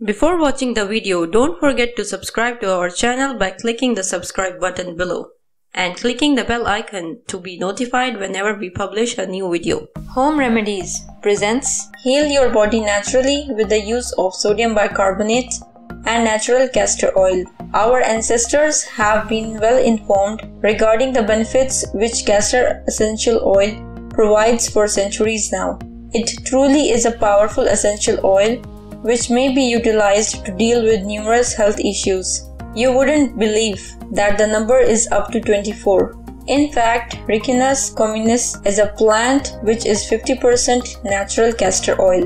Before watching the video, don't forget to subscribe to our channel by clicking the subscribe button below and clicking the bell icon to be notified whenever we publish a new video. Home Remedies presents Heal your body naturally with the use of sodium bicarbonate and natural castor oil. Our ancestors have been well informed regarding the benefits which castor essential oil provides for centuries now. It truly is a powerful essential oil which may be utilized to deal with numerous health issues. You wouldn't believe that the number is up to 24. In fact, Ricinus communis is a plant which is 50% natural castor oil.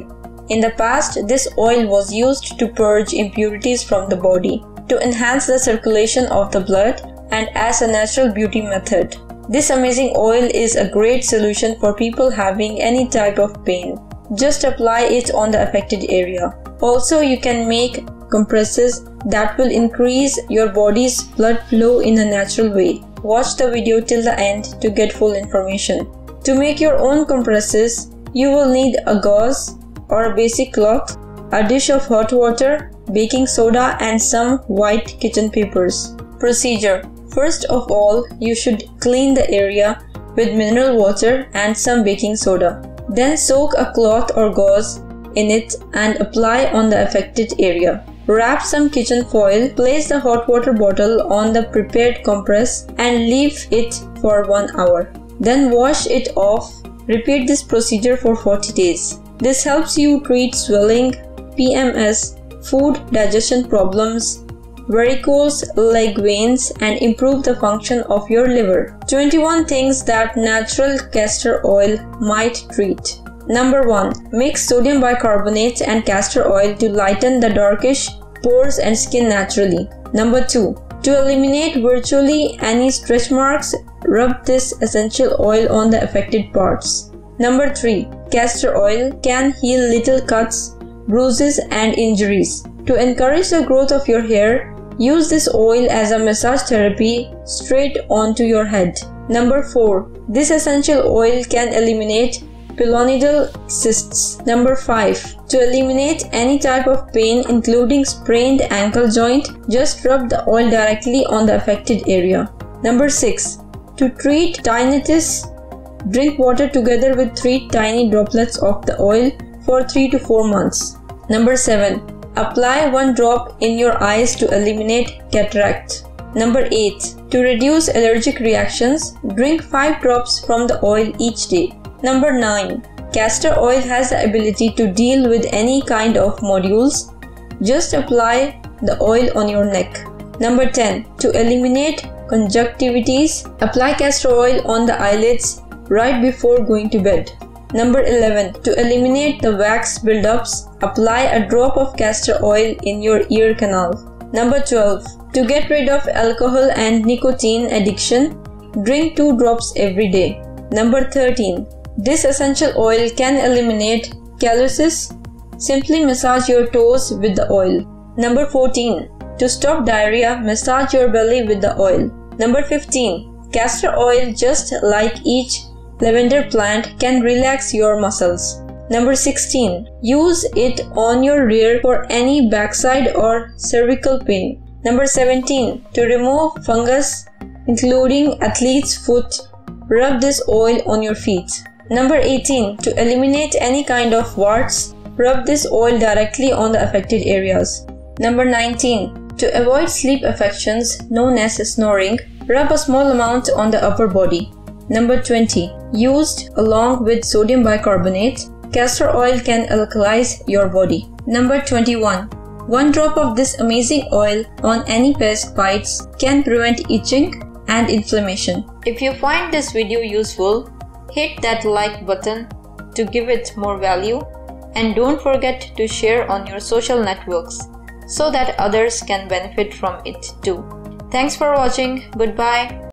In the past, this oil was used to purge impurities from the body, to enhance the circulation of the blood, and as a natural beauty method. This amazing oil is a great solution for people having any type of pain. Just apply it on the affected area. Also, you can make compresses that will increase your body's blood flow in a natural way. Watch the video till the end to get full information. To make your own compresses, you will need a gauze or a basic cloth, a dish of hot water, baking soda, and some white kitchen papers. Procedure: first of all, you should clean the area with mineral water and some baking soda. Then soak a cloth or gauze in it and apply on the affected area. Wrap some kitchen foil, place the hot water bottle on the prepared compress and leave it for 1 hour. Then wash it off. Repeat this procedure for 40 days. This helps you treat swelling, PMS, food digestion problems, varicose leg veins, and improve the function of your liver. 21 things that natural castor oil might treat. Number 1. Mix sodium bicarbonate and castor oil to lighten the darkish pores and skin naturally. Number 2. To eliminate virtually any stretch marks, rub this essential oil on the affected parts. Number 3. Castor oil can heal little cuts, bruises, and injuries. To encourage the growth of your hair, use this oil as a massage therapy straight onto your head. Number 4. This essential oil can eliminate pilonidal cysts. Number 5. To eliminate any type of pain including sprained ankle joint, just rub the oil directly on the affected area. Number 6. To treat tinnitus, drink water together with 3 tiny droplets of the oil for 3 to 4 months. Number 7. Apply 1 drop in your eyes to eliminate cataract. Number 8. To reduce allergic reactions, drink 5 drops from the oil each day. Number 9. Castor oil has the ability to deal with any kind of nodules. Just apply the oil on your neck. Number 10. To eliminate conjunctivitis, apply castor oil on the eyelids right before going to bed. Number 11. To eliminate the wax buildups, apply a drop of castor oil in your ear canal. Number 12. To get rid of alcohol and nicotine addiction, drink 2 drops every day. Number 13. This essential oil can eliminate calluses. Simply massage your toes with the oil. Number 14. To stop diarrhea, massage your belly with the oil. Number 15. Castor oil, just like each lavender plant, can relax your muscles. Number 16. Use it on your rear for any backside or cervical pain. Number 17. To remove fungus, including athlete's foot, rub this oil on your feet. Number 18. To eliminate any kind of warts, rub this oil directly on the affected areas. Number 19. To avoid sleep affections known as snoring, rub a small amount on the upper body. Number 20. Used along with sodium bicarbonate, castor oil can alkalize your body. Number 21. 1 drop of this amazing oil on any pest bites can prevent itching and inflammation. If you find this video useful, hit that like button to give it more value, and don't forget to share on your social networks so that others can benefit from it too. Thanks for watching. Goodbye.